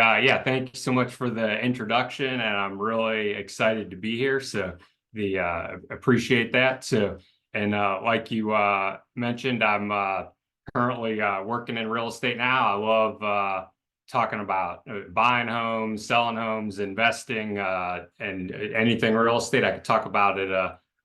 Yeah, thank you so much for the introduction, and I'm really excited to be here. So appreciate that. Like you mentioned, I'm currently working in real estate now. I love talking about buying homes, selling homes, investing, and anything real estate. I could talk about it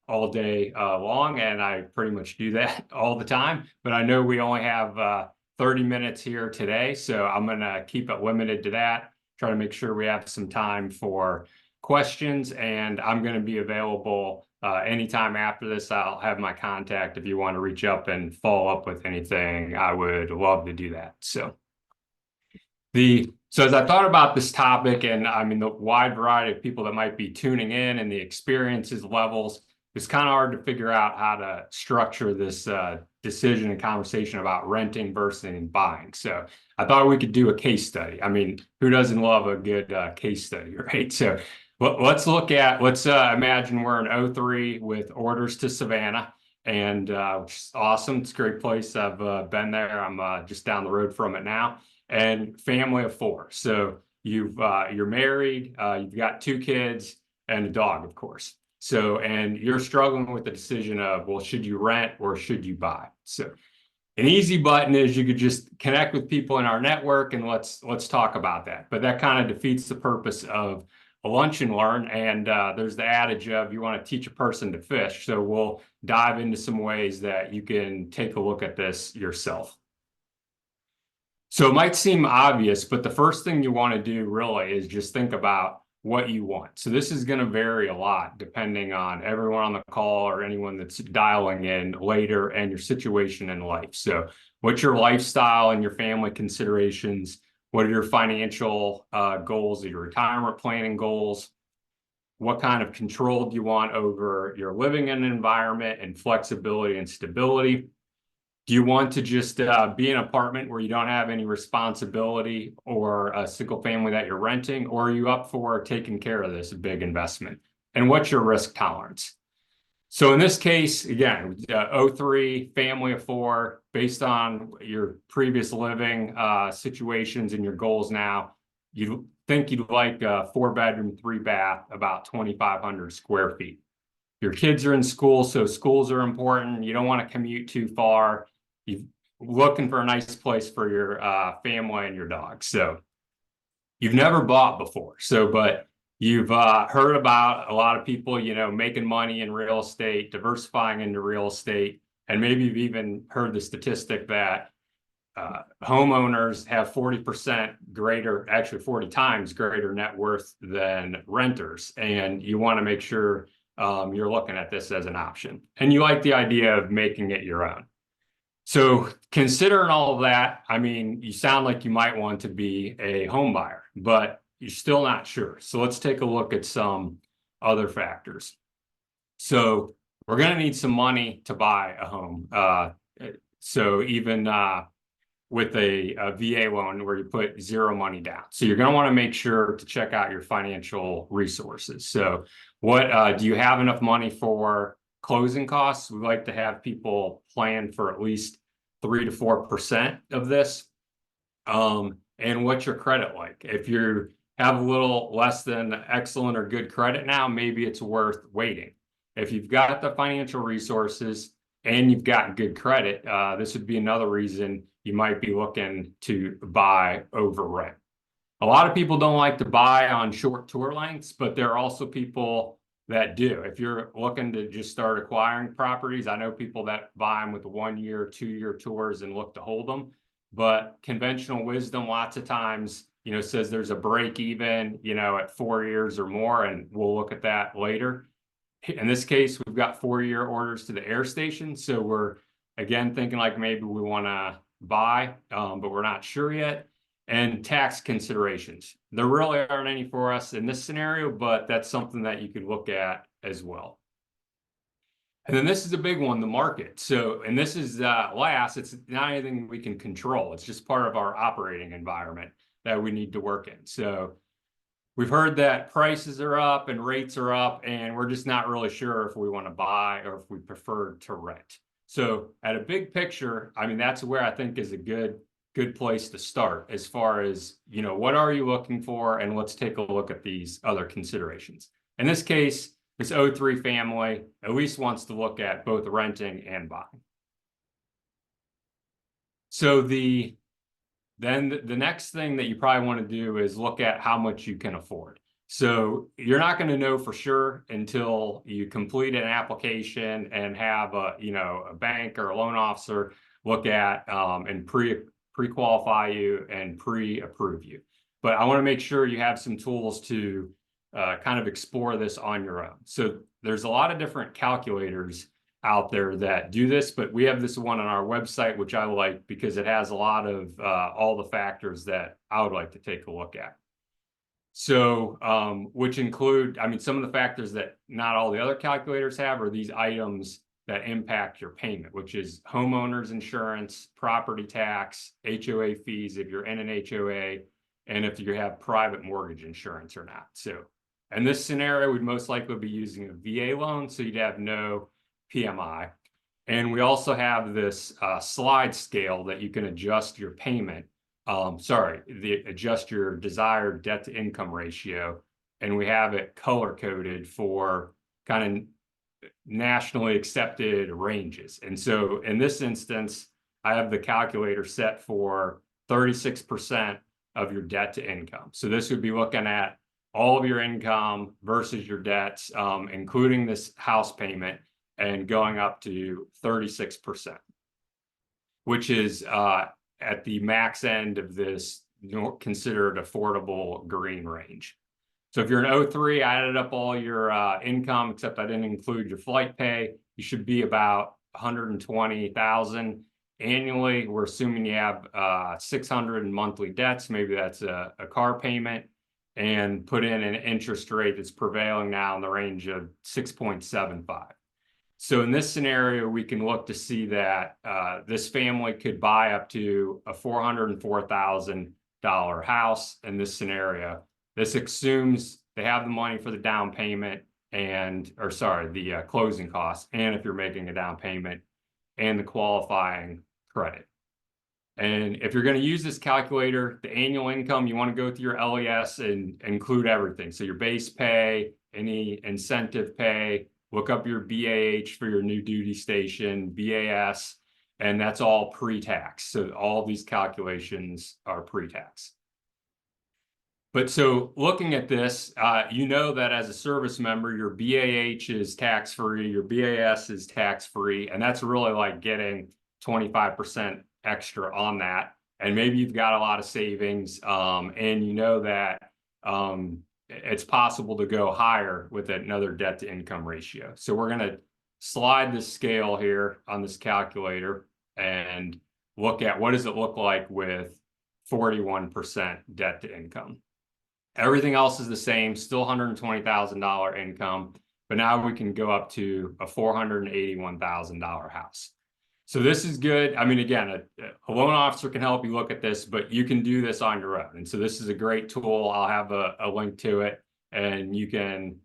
all day long, and I pretty much do that all the time. But I know we only have 30 minutes here today, so I'm going to keep it limited to that. Try to make sure we have some time for questions, and I'm going to be available anytime after this. I'll have my contact if you want to reach up and follow up with anything. I would love to do that. So as I thought about this topic, and I mean the wide variety of people that might be tuning in and the experiences levels, it's kind of hard to figure out how to structure this decision and conversation about renting versus buying. So I thought we could do a case study. I mean, who doesn't love a good case study, right? So let's imagine we're in '03 with orders to Savannah, and which is awesome. It's a great place. I've been there. I'm just down the road from it now. And family of four. So you're married, you've got two kids and a dog, of course. So, and you're struggling with the decision of, well, should you rent or should you buy? So an easy button is you could just connect with people in our network and let's talk about that. But that kind of defeats the purpose of a lunch and learn. And there's the adage of you want to teach a person to fish. So we'll dive into some ways that you can take a look at this yourself. So it might seem obvious, but the first thing you want to do really is just think about what you want. So this is going to vary a lot depending on everyone on the call or anyone that's dialing in later and your situation in life. So what's your lifestyle and your family considerations? What are your financial goals, your retirement planning goals? What kind of control do you want over your living in an environment and flexibility and stability? Do you want to just be in an apartment where you don't have any responsibility or a single family that you're renting, or are you up for taking care of this big investment? And what's your risk tolerance? So in this case, again, '03, family of four, based on your previous living situations and your goals now, you think you'd like a 4-bedroom, 3-bath, about 2,500 square feet. Your kids are in school, so schools are important. You don't want to commute too far. You're looking for a nice place for your family and your dog. So you've never bought before. But you've heard about a lot of people, making money in real estate, diversifying into real estate. And maybe you've even heard the statistic that homeowners have 40% greater, actually 40 times greater net worth than renters. And you want to make sure you're looking at this as an option. And you like the idea of making it your own. So considering all of that, I mean, you sound like you might want to be a home buyer, but you're still not sure. So let's take a look at some other factors. So we're going to need some money to buy a home. So even with a VA loan where you put zero money down. So you're going to want to make sure to check out your financial resources. So what do you have enough money for closing costs? We like to have people plan for at least 3 to 4% of this. And what's your credit like? If you have a little less than excellent or good credit now, maybe it's worth waiting. If you've got the financial resources and you've got good credit, this would be another reason you might be looking to buy over rent. A lot of people don't like to buy on short tour lengths, but there are also people that do. If you're looking to just start acquiring properties, I know people that buy them with 1-year, 2-year tours and look to hold them. But conventional wisdom lots of times, says there's a break even, at 4 years or more, and we'll look at that later. In this case, we've got 4-year orders to the air station. So we're, again, thinking like maybe we want to buy, but we're not sure yet. And tax considerations. There really aren't any for us in this scenario, but that's something that you could look at as well. And then this is a big one, the market. So, and this is last, it's not anything we can control. It's just part of our operating environment that we need to work in. So we've heard that prices are up and rates are up, and we're just not really sure if we want to buy or if we prefer to rent. So at a big picture, I mean, that's where I think is a good good place to start as far as, you know, what are you looking for? And let's take a look at these other considerations. In this case, this O3 family at least wants to look at both renting and buying. So the next thing that you probably want to do is look at how much you can afford. So you're not going to know for sure until you complete an application and have a, you know, a bank or a loan officer look at and pre-qualify you and pre-approve you. But I want to make sure you have some tools to kind of explore this on your own. So there's a lot of different calculators out there that do this, but we have this one on our website, which I like because it has a lot of all the factors that I would like to take a look at. So, which include, I mean, some of the factors that not all the other calculators have are these items that impact your payment, which is homeowners insurance, property tax, HOA fees if you're in an HOA, and if you have private mortgage insurance or not. So in this scenario, we'd most likely be using a VA loan, so you'd have no PMI. And we also have this slide scale that you can adjust your payment. Adjust your desired debt to income ratio. And we have it color coded for kind of nationally accepted ranges. And so in this instance, I have the calculator set for 36% of your debt to income. So this would be looking at all of your income versus your debts, including this house payment, and going up to 36%, which is at the max end of this considered affordable green range. So if you're an O3, I added up all your income, except I didn't include your flight pay. You should be about $120,000 annually. We're assuming you have $600 in monthly debts. Maybe that's a car payment, and put in an interest rate that's prevailing now in the range of 6.75. So in this scenario, we can look to see that this family could buy up to a $404,000 house in this scenario. This assumes they have the money for the down payment the closing costs, and if you're making a down payment, and the qualifying credit. And if you're going to use this calculator, the annual income, you want to go through your LES and include everything. So your base pay, any incentive pay, look up your BAH for your new duty station, BAS, and that's all pre-tax. So all these calculations are pre-tax. But so looking at this, you know that as a service member, your BAH is tax-free, your BAS is tax-free, and that's really like getting 25% extra on that. And maybe you've got a lot of savings, and you know that it's possible to go higher with another debt to income ratio. So we're going to slide this scale here on this calculator and look at what does it look like with 41% debt to income. Everything else is the same, still $120,000 income, but now we can go up to a $481,000 house. So this is good. I mean, again, a loan officer can help you look at this, but you can do this on your own. And so this is a great tool. I'll have a link to it, and you can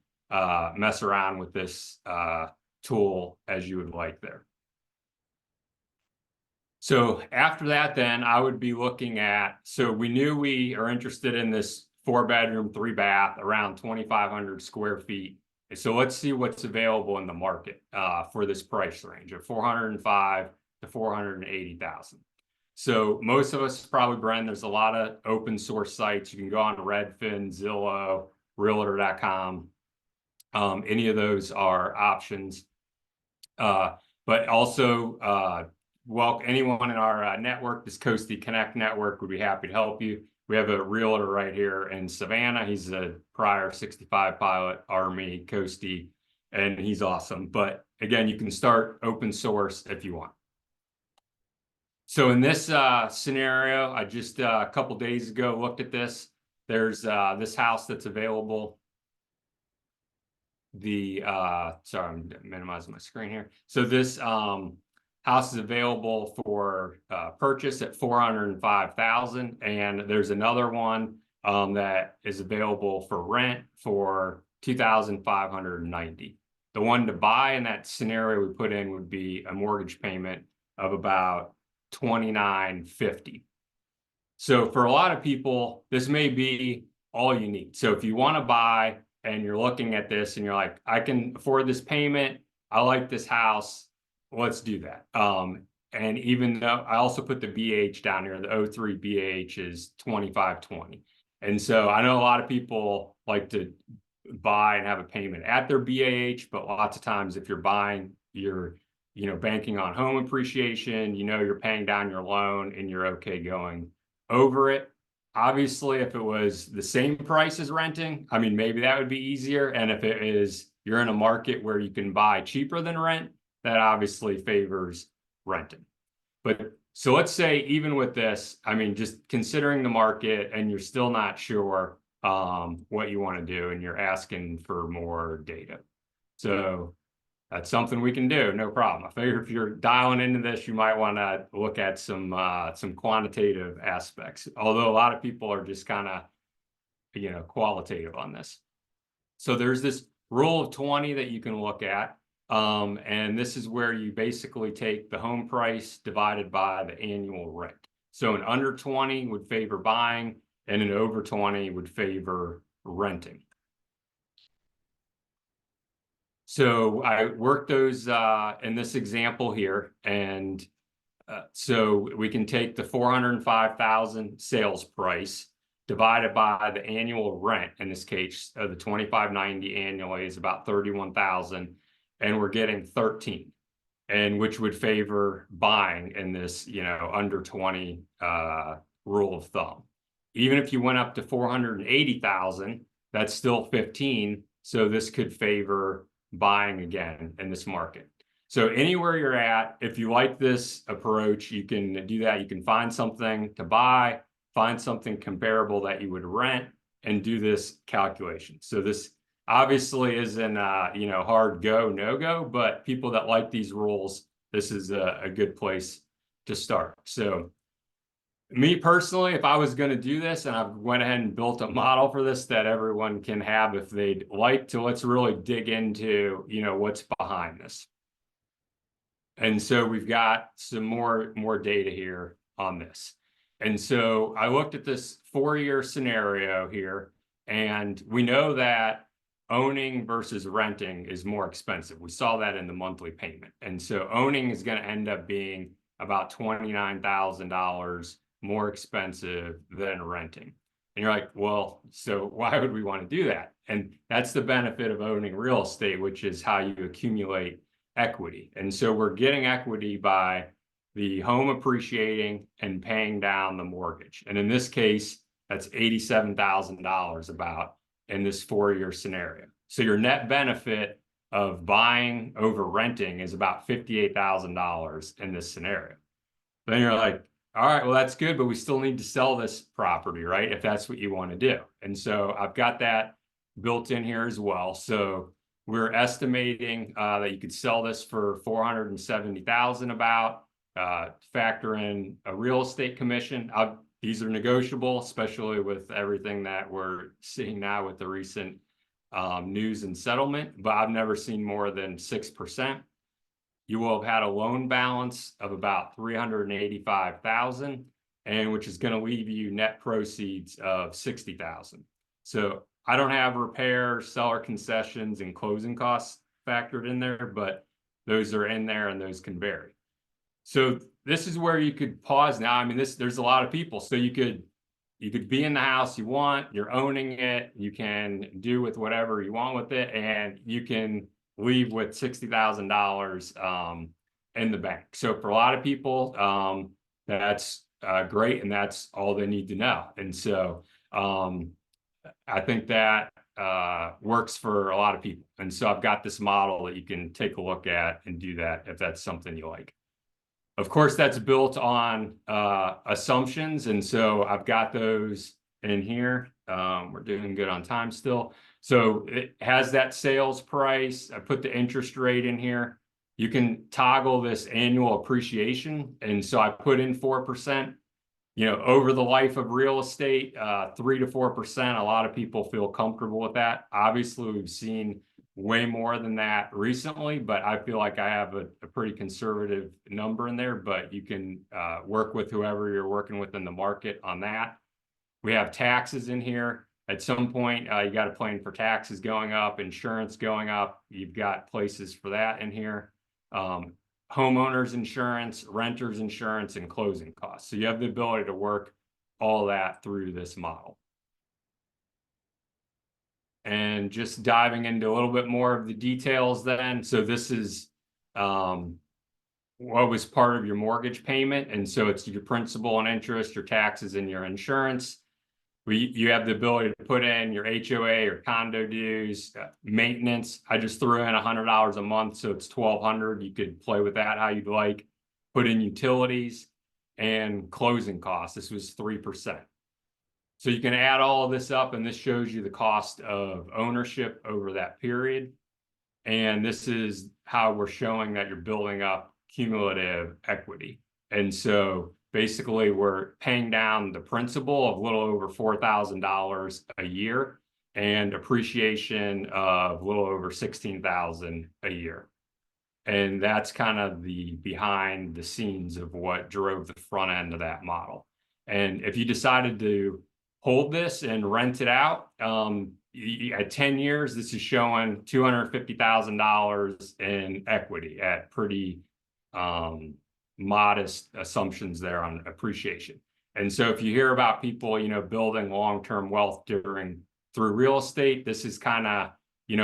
mess around with this tool as you would like there. So after that, then I would be looking at, so we knew we are interested in this 4-bedroom, 3-bath, around 2,500 square feet. So let's see what's available in the market for this price range of $405,000 to $480,000. So most of us probably, Bren, there's a lot of open source sites. You can go on Redfin, Zillow, Realtor.com. Any of those are options. But also, anyone in our network, this Coastie Connect network, would be happy to help you. We have a realtor right here in Savannah. He's a prior 65 pilot, Army, Coastie, and he's awesome. But again, you can start open source if you want. So in this scenario, I just a couple days ago looked at this. There's this house that's available. Sorry, I'm minimizing my screen here. So this house is available for purchase at $405,000, and there's another one that is available for rent for $2,590. The one to buy in that scenario we put in would be a mortgage payment of about $2,950. So for a lot of people, this may be all you need. So if you want to buy and you're looking at this and you're like, I can afford this payment, I like this house, let's do that. And even though I also put the BH down here, the 03 BH is 2520. And so I know a lot of people like to buy and have a payment at their BAH, but lots of times if you're buying, you're banking on home appreciation, you're paying down your loan and you're okay going over it. Obviously, if it was the same price as renting, I mean, maybe that would be easier. And if it is, you're in a market where you can buy cheaper than rent, that obviously favors renting. But so let's say even with this, I mean, just considering the market and you're still not sure what you want to do and you're asking for more data. So that's something we can do, no problem. I figure if you're dialing into this, you might want to look at some quantitative aspects, although a lot of people are just kind of, qualitative on this. So there's this rule of 20 that you can look at. And this is where you basically take the home price divided by the annual rent. So an under 20 would favor buying and an over 20 would favor renting. So I worked those in this example here. And so we can take the 405,000 sales price divided by the annual rent. In this case, the 2590 annually is about 31,000. And we're getting 13, and which would favor buying in this, under 20 rule of thumb. Even if you went up to 480,000, that's still 15. So this could favor buying again in this market. So anywhere you're at, if you like this approach, you can do that. You can find something to buy, find something comparable that you would rent, and do this calculation. So this obviously isn't hard go, no go, but people that like these rules, this is a good place to start. So me personally, if I was going to do this and I went ahead and built a model for this that everyone can have if they'd like to, let's really dig into, what's behind this. And so we've got some more data here on this. And so I looked at this 4-year scenario here, and we know that owning versus renting is more expensive. We saw that in the monthly payment. And so owning is going to end up being about $29,000 more expensive than renting. And you're like, well, so why would we want to do that? And that's the benefit of owning real estate, which is how you accumulate equity. And so we're getting equity by the home appreciating and paying down the mortgage. And in this case, that's $87,000 about in this 4-year scenario. So your net benefit of buying over renting is about $58,000 in this scenario. Then you're like, all right, well, that's good, but we still need to sell this property, right? If that's what you want to do. And so I've got that built in here as well. So we're estimating that you could sell this for $470,000 about, factor in a real estate commission. These are negotiable, especially with everything that we're seeing now with the recent news and settlement, but I've never seen more than 6%. You will have had a loan balance of about $385,000, and which is going to leave you net proceeds of $60,000. So I don't have repair, seller concessions, and closing costs factored in there, but those are in there and those can vary. So this is where you could pause now. I mean, there's a lot of people. So you could be in the house you want, you're owning it, you can do with whatever you want with it, and you can leave with $60,000 in the bank. So for a lot of people, that's great, and that's all they need to know. And so I think that works for a lot of people. And so I've got this model that you can take a look at and do that if that's something you like. Of course, that's built on assumptions. And so I've got those in here. We're doing good on time still. So it has that sales price. I put the interest rate in here. You can toggle this annual appreciation. And so I put in 4%, over the life of real estate, 3 to 4%. A lot of people feel comfortable with that. Obviously, we've seen way more than that recently, but I feel like I have a pretty conservative number in there, but you can work with whoever you're working with in the market on that. We have taxes in here. At some point, you got to plan for taxes going up, insurance going up. You've got places for that in here. Homeowners insurance, renters insurance, and closing costs. So you have the ability to work all that through this model. And just diving into a little bit more of the details then. So this is what was part of your mortgage payment. And so it's your principal and interest, your taxes, and your insurance. You have the ability to put in your HOA or condo dues, maintenance. I just threw in $100 a month, so it's $1,200. You could play with that how you'd like. Put in utilities and closing costs. This was 3%. So you can add all of this up, and this shows you the cost of ownership over that period. And this is how we're showing that you're building up cumulative equity. And so basically, we're paying down the principal of a little over $4,000 a year and appreciation of a little over $16,000 a year. And that's kind of the behind the scenes of what drove the front end of that model. And if you decided to hold this and rent it out, at 10 years, this is showing $250,000 in equity at pretty modest assumptions there on appreciation. And so if you hear about people, building long-term wealth through real estate, this is kind of,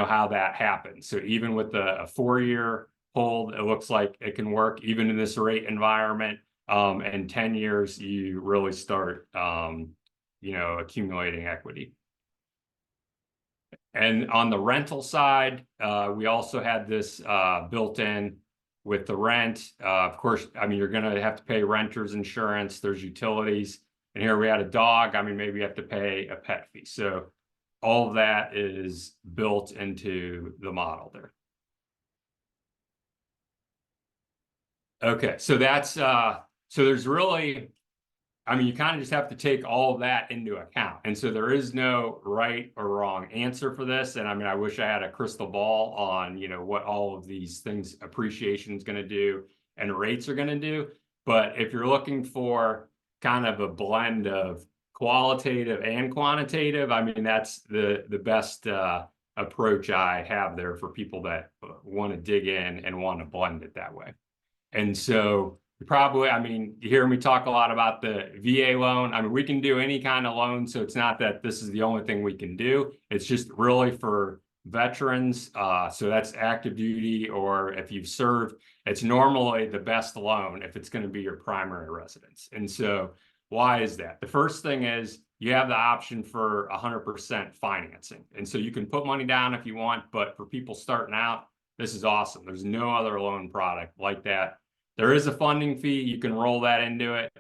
how that happens. So even with a 4-year hold, it looks like it can work even in this rate environment. And 10 years, you really start, accumulating equity. And on the rental side, we also had this built in with the rent. Of course, you're going to have to pay renter's insurance. There's utilities. And here we had a dog. Maybe you have to pay a pet fee. So all of that is built into the model there. Okay, so that's, so there's really, you kind of just have to take all of that into account. And so there is no right or wrong answer for this. And I wish I had a crystal ball on, what all of these things, appreciation is going to do and rates are going to do. But if you're looking for kind of a blend of qualitative and quantitative, that's the best approach I have there for people that want to dig in and want to blend it that way. And so probably, you hear me talk a lot about the VA loan. We can do any kind of loan, so it's not that this is the only thing we can do. It's just really for veterans. So that's active duty, or if you've served, it's normally the best loan if it's going to be your primary residence. And so why is that? The first thing is you have the option for 100% financing. And so you can put money down if you want, but for people starting out, this is awesome. There's no other loan product like that. There is a funding fee. You can roll that into it.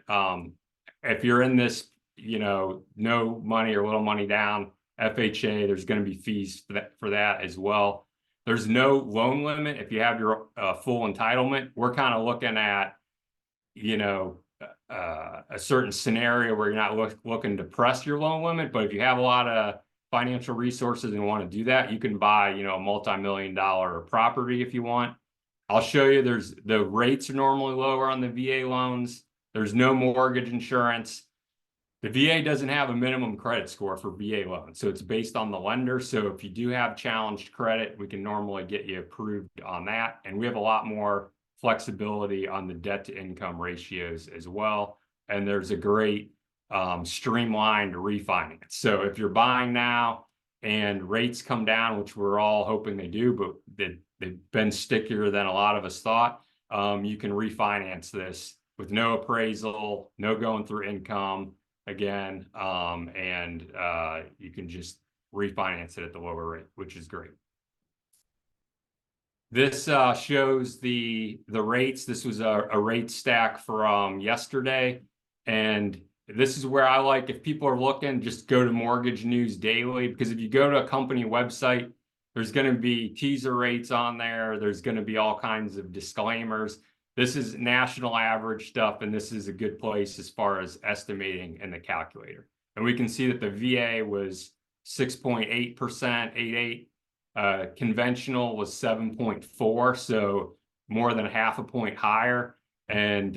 If you're in this, no money or little money down, FHA, there's going to be fees for that as well. There's no loan limit if you have your full entitlement. We're kind of looking at, a certain scenario where you're not looking to press your loan limit. But if you have a lot of financial resources and want to do that, you can buy, a multi-million-dollar property if you want. I'll show you the rates are normally lower on the VA loans. There's no mortgage insurance. The VA doesn't have a minimum credit score for VA loans, so it's based on the lender. So if you do have challenged credit, we can normally get you approved on that. And we have a lot more flexibility on the debt to income ratios as well. And there's a great streamlined refinance. So if you're buying now and rates come down, which we're all hoping they do, but they've been stickier than a lot of us thought, you can refinance this with no appraisal, no going through income again, and you can just refinance it at the lower rate, which is great. This shows the rates. This was a rate stack from yesterday, and this is where I like, if people are looking, just go to Mortgage News Daily, because if you go to a company website, there's going to be teaser rates on there. There's going to be all kinds of disclaimers. This is national average stuff, and this is a good place as far as estimating in the calculator. And we can see that the VA was 6.8%, 88. Conventional was 7.4, so more than half a point higher. And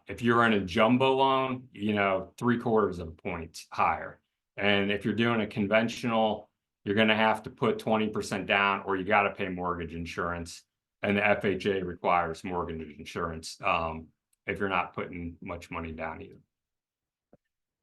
if you're in a jumbo loan, 3/4 of a point higher. And if you're doing a conventional, you're going to have to put 20% down, or you got to pay mortgage insurance. And the FHA requires mortgage insurance if you're not putting much money down either.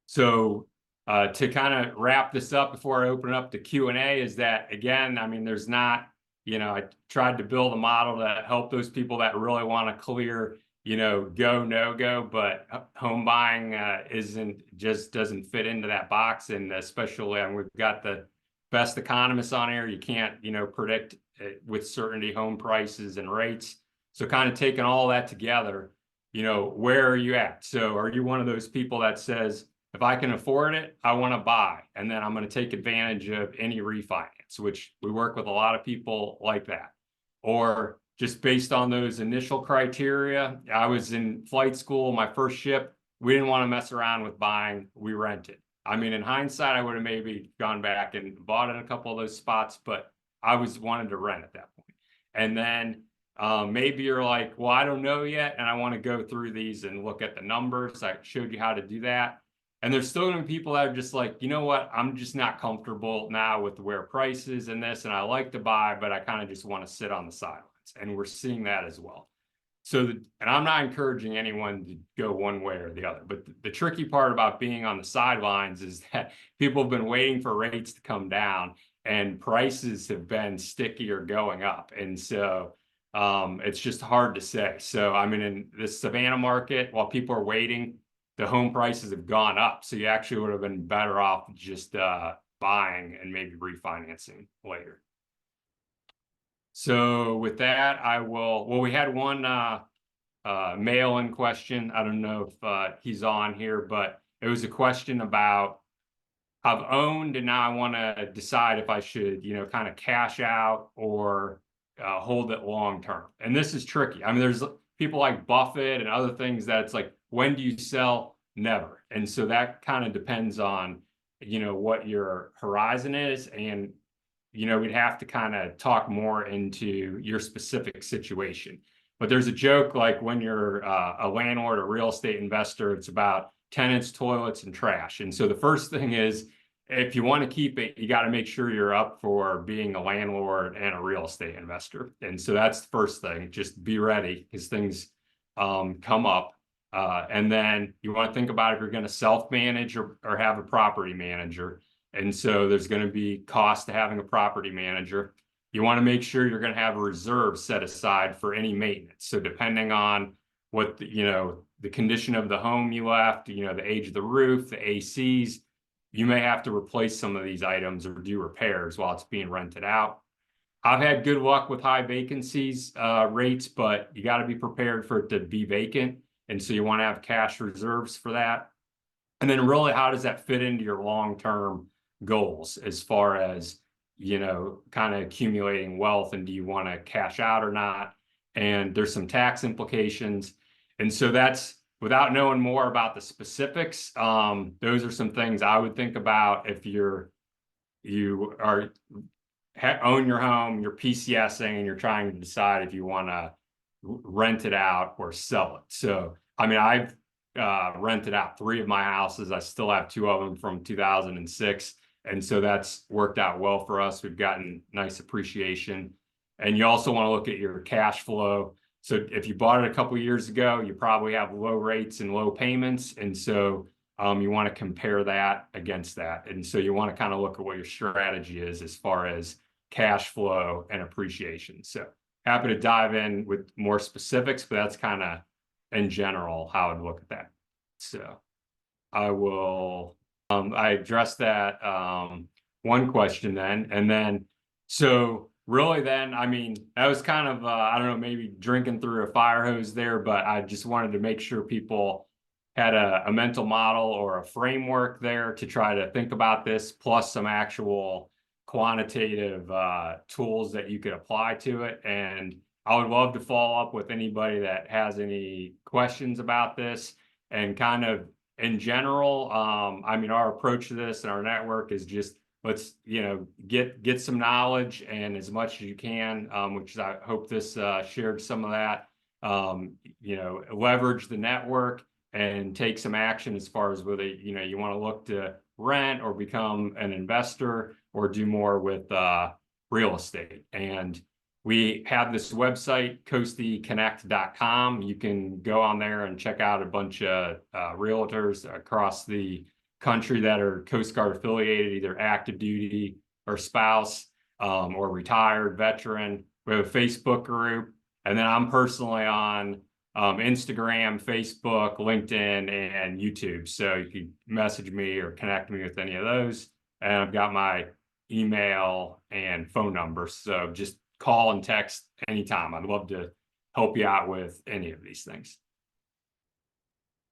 So to kind of wrap this up before I open it up to Q&A is that, again, I mean, there's not, I tried to build a model to help those people that really want to clear, go, no go, but home buying doesn't fit into that box. And especially, we've got the best economists on here. You can't, predict with certainty home prices and rates. So kind of taking all that together, where are you at? So are you one of those people that says, if I can afford it, I want to buy, and then I'm going to take advantage of any refinance, which we work with a lot of people like that? Or just based on those initial criteria, I was in flight school, my first ship, we didn't want to mess around with buying, we rented. I mean, in hindsight, I would have maybe gone back and bought in a couple of those spots, but I wanted to rent at that point. And then maybe you're like, well, I don't know yet, and I want to go through these and look at the numbers. I showed you how to do that. And there's still going to be people that are just like, you know what, I'm just not comfortable now with where prices and this, and I like to buy, but I kind of just want to sit on the sidelines. And we're seeing that as well. So, and I'm not encouraging anyone to go one way or the other, but the tricky part about being on the sidelines is that people have been waiting for rates to come down, and prices have been sticky or going up. And so it's just hard to say. So, I mean, in the Savannah market, while people are waiting, the home prices have gone up. So you actually would have been better off just buying and maybe refinancing later. So with that, we had one mail-in question. I don't know if he's on here, but it was a question about, I've owned and now I want to decide if I should, kind of cash out or hold it long-term. And this is tricky. I mean, there's people like Buffett and other things that it's like, when do you sell? Never. And so that kind of depends on, what your horizon is. And, we'd have to kind of talk more into your specific situation. But there's a joke, like when you're a landlord or real estate investor, it's about tenants, toilets, and trash. And so the first thing is, if you want to keep it, you got to make sure you're up for being a landlord and a real estate investor. And so that's the first thing. Just be ready, because things come up. And then you want to think about if you're going to self-manage or have a property manager. And so there's going to be cost to having a property manager. You want to make sure you're going to have a reserve set aside for any maintenance. So depending on what, the condition of the home you left, the age of the roof, the ACs, you may have to replace some of these items or do repairs while it's being rented out. I've had good luck with high vacancies rates, but you got to be prepared for it to be vacant. And so you want to have cash reserves for that. And then really, how does that fit into your long-term goals as far as, kind of accumulating wealth, and do you want to cash out or not? And there's some tax implications. And so that's, without knowing more about the specifics, those are some things I would think about if you own your home, you're PCSing, and you're trying to decide if you want to rent it out or sell it. So, I mean, I've rented out 3 of my houses. I still have 2 of them from 2006. And so that's worked out well for us. We've gotten nice appreciation. And you also want to look at your cash flow. So if you bought it a couple of years ago, you probably have low rates and low payments. And so you want to compare that against that. And so you want to kind of look at what your strategy is as far as cash flow and appreciation. So happy to dive in with more specifics, but that's kind of in general how I'd look at that. So I will, I addressed that one question then, and then, so really then, I mean, that was kind of, I don't know, maybe drinking through a fire hose there, but I just wanted to make sure people had a mental model or a framework there to try to think about this, plus some actual quantitative tools that you could apply to it. And I would love to follow up with anybody that has any questions about this. And kind of in general, I mean, our approach to this and our network is just let's, get some knowledge and as much as you can, which I hope this shared some of that. Leverage the network and take some action as far as whether, you want to look to rent or become an investor or do more with real estate. And we have this website, coastyconnect.com. You can go on there and check out a bunch of realtors across the country that are Coast Guard affiliated, either active duty or spouse, or retired veteran. We have a Facebook group. And then I'm personally on Instagram, Facebook, LinkedIn, and YouTube. So you can message me or connect me with any of those. And I've got my email and phone number. So just call and text anytime. I'd love to help you out with any of these things.